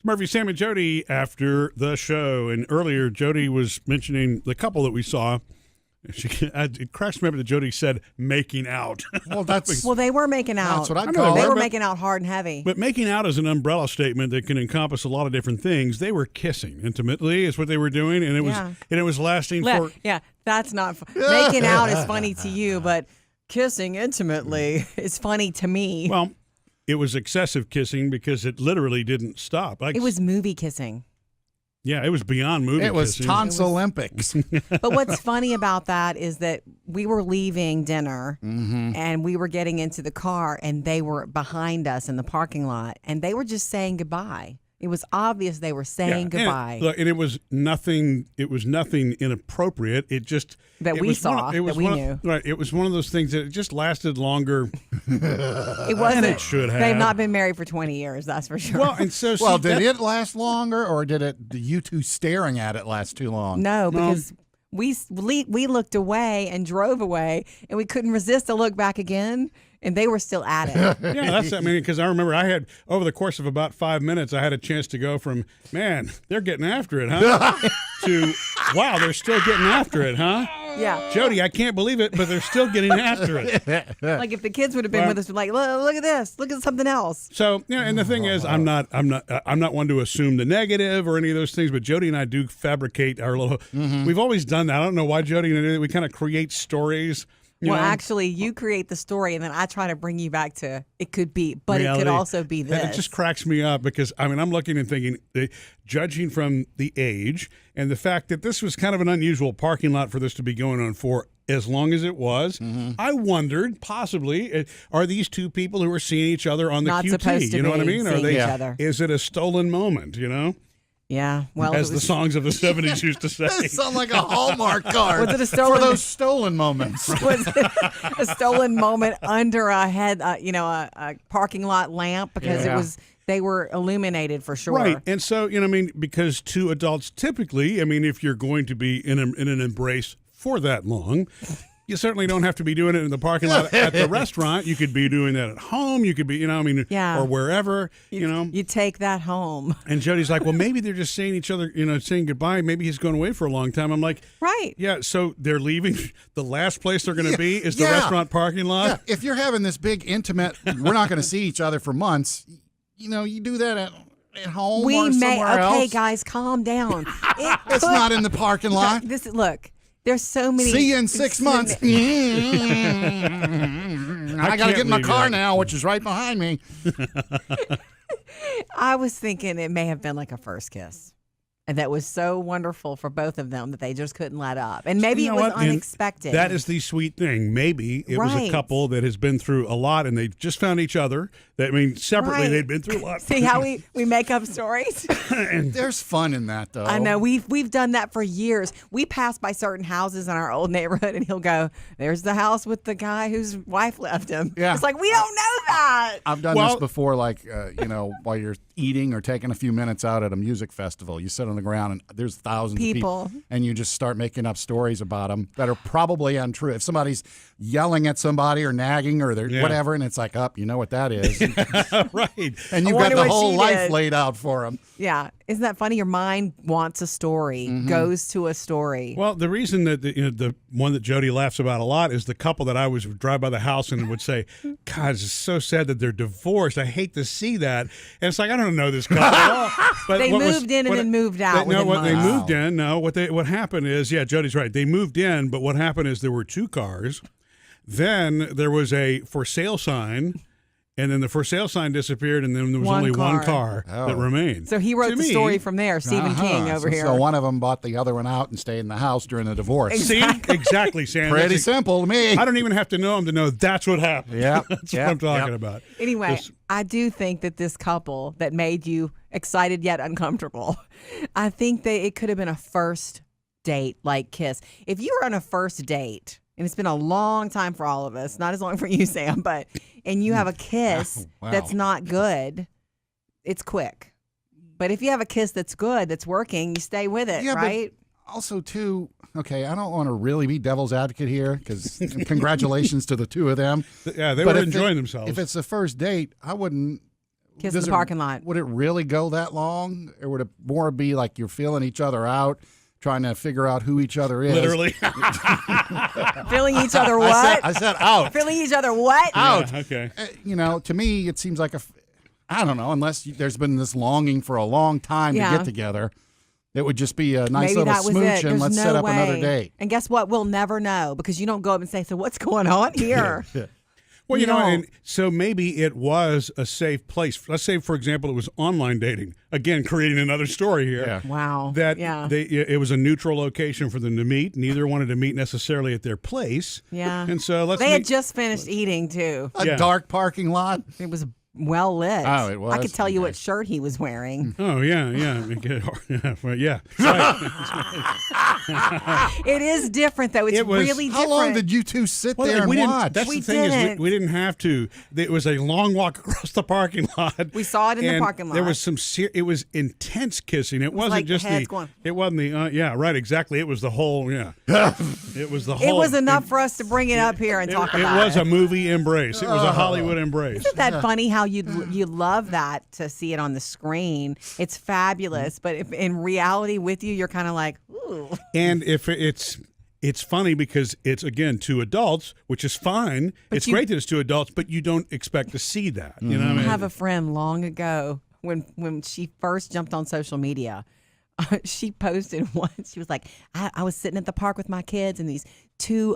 Murphy, Sam, and Jody after the show. And earlier, Jody was mentioning the couple that we saw. It cracks me up that Jody said making out. Well, they were making out. That's what I call They it. were making out hard and heavy. But making out is an umbrella statement that can encompass a lot of different things. They were kissing intimately, is what they were doing, and it was lasting for. Yeah, that's not making out is funny to you, but kissing intimately is funny to me. Well, it was excessive kissing because it literally didn't stop. It was movie kissing. Yeah, it was beyond movie It was kissing. Tonsil Olympics. But what's funny about that is that we were leaving dinner and we were getting into the car and they were behind us in the parking lot and they were just saying goodbye. It was obvious they were saying goodbye. And it was nothing. It was nothing inappropriate. It just that we saw. That we knew. Right. It was one of those things that it just lasted longer. It wasn't. Than it should have. They've not been married for 20 years. That's for sure. Well, and so did it last longer, or did you two staring at it last too long? No, because we looked away and drove away, and we couldn't resist to look back again. And they were still at it. Yeah, because I remember I had, over the course of about 5 minutes, I had a chance to go from, man, they're getting after it, huh? to, wow, they're still getting after it, huh? Yeah. Jody, I can't believe it, but they're still getting after it. Like if the kids would have been with us, like, look at this, look at something else. So, and the thing is, I'm not one to assume the negative or any of those things, but Jody and I do fabricate our little, we've always done that. I don't know why Jody and I, we kind of create stories. Actually, you create the story, and then I try to bring you back to it could be, but reality. It could also be this. And it just cracks me up because, I'm looking and thinking, judging from the age and the fact that this was kind of an unusual parking lot for this to be going on for as long as it was, I wondered, possibly, are these two people who are seeing each other on the Not QT? supposed to You know what I mean? Are they? Each other. Is it a stolen moment, Yeah, well, as the songs of the 70s used to say. It sounds like a Hallmark card. Was it a stolen for those stolen moments? Was it a stolen moment under a a parking lot lamp because they were illuminated for sure. Right, and so because two adults typically, if you're going to be in an embrace for that long. You certainly don't have to be doing it in the parking lot at the restaurant. You could be doing that at home. You could be, or wherever, You take that home. And Jody's like, well, maybe they're just saying each other, saying goodbye. Maybe he's going away for a long time. I'm like, right. Yeah, so they're leaving. The last place they're going to be is the restaurant parking lot. Yeah. If you're having this big, intimate, we're not going to see each other for months, you do that at home or somewhere else. Okay, guys, calm down. It's not in the parking lot. Look. There's so many. See you in 6 months. I got to get in my car now, which is right behind me. I was thinking it may have been like a first kiss. And that was so wonderful for both of them that they just couldn't let up. And maybe it was unexpected. That is the sweet thing. Maybe it was a couple that has been through a lot and they just found each other. Separately they'd been through a lot. See how we make up stories? There's fun in that, though. I know. We've done that for years. We pass by certain houses in our old neighborhood and he'll go, there's the house with the guy whose wife left him. Yeah. It's like, we don't know that. I've done this before, like, while you're eating or taking a few minutes out at a music festival. You sit on the ground and there's thousands of people and you just start making up stories about them that are probably untrue. If somebody's yelling at somebody or nagging or whatever, and it's like, you know what that is. Right. And you've got the whole life laid out for them. Yeah. Isn't that funny? Your mind wants a story, goes to a story. Well, the reason that the one that Jody laughs about a lot is the couple that I would drive by the house and would say, God, it's so sad that they're divorced. I hate to see that. And it's like, I don't know this couple at all. But they moved in and then moved out. They moved in. No, what happened is, Jody's right. They moved in, but what happened is there were two cars. Then there was a for sale sign. And then the for sale sign disappeared, and then there was only one car that remained. So he wrote the story from there, Stephen King over here. So one of them bought the other one out and stayed in the house during the divorce. Exactly. See? Exactly, Sam. Pretty simple to me. I don't even have to know him to know that's what happened. Yeah. That's what I'm talking about. Anyway, I do think that this couple that made you excited yet uncomfortable, I think that it could have been a first date like kiss. If you were on a first date, and it's been a long time for all of us, not as long for you, Sam, and you have a kiss that's not good, it's quick. But if you have a kiss that's good, that's working, you stay with it, right? But also, too, okay, I don't want to really be devil's advocate here because congratulations to the two of them. Yeah, they were enjoying themselves. If it's the first date, I wouldn't Kiss in the parking lot. Would it really go that long? Or would it more be like you're feeling each other out, trying to figure out who each other is? Literally. Feeling each other what? I said out. Feeling each other what? Out. Yeah, okay. To me, it seems like I don't know, unless there's been this longing for a long time to get together. It would just be a nice Maybe little that was smooch it. and There's let's no set up way. another date. And guess what? We'll never know because you don't go up and say, so what's going on here? Well, You know. and so maybe it was a safe place. Let's say, for example, it was online dating. Again, creating another story here. Yeah. Wow. That Yeah. it was a neutral location for them to meet. Neither wanted to meet necessarily at their place. Yeah. And so let's They meet. had just finished eating too. A Yeah. dark parking lot. It was well lit. Oh, it was? I could tell you Okay. what shirt he was wearing. Oh yeah. Yeah. Right. It is different though. It's It was- really How different. long did you two sit Well, there and we didn't. watch? That's We the thing is didn't. we didn't have to. It was a long walk across the parking lot. We saw it in the and parking lot. There was some. It was intense kissing. It wasn't like just heads the. going- It wasn't the. Yeah. Right. Exactly. It was the whole. Yeah. It was the whole. It was enough for us to bring it up here and talk It about was a movie embrace. It was a Hollywood embrace. Isn't that funny how you love that to see it on the screen? It's fabulous, but if in reality with you, you're kind of like, ooh. And if it's funny because it's again two adults, which is fine. It's great that it's two adults, but you don't expect to see that. You know what I I mean? have a friend long ago when she first jumped on social media. She posted once. She was like, I was sitting at the park with my kids, and these two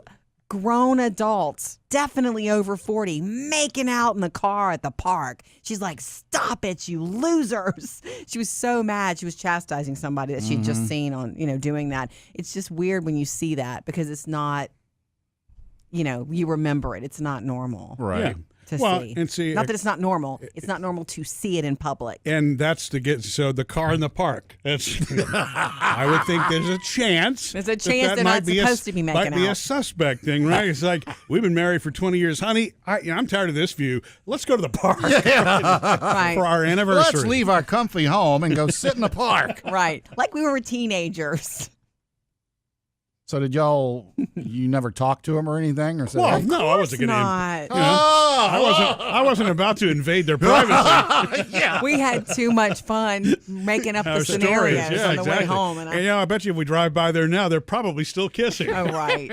grown adults, definitely over 40, making out in the car at the park. She's like, stop it, you losers. She was so mad. She was chastising somebody that she'd just seen on, doing that. It's just weird when you see that because it's not, you remember it. It's not normal Right. Yeah. to Well, see. and see, Not that it's not normal. It's not normal to see it in public. And that's to get the car in the park. That's I would think there's a chance. There's a chance that they're might not be supposed to be making might be a out. suspect thing, right? It's like we've been married for 20 years, honey. I'm tired of this view. Let's go to the park Right. for our anniversary. Let's leave our comfy home and go sit in the park. Right. Like we were teenagers. So did you never talk to him or anything? Or said, Well, hey, no, I wasn't going to. Not. I wasn't about to invade their privacy. We had too much fun making up Our the stories, scenarios yeah, on the way exactly. home. And I bet you if we drive by there now, they're probably still kissing. Oh, right.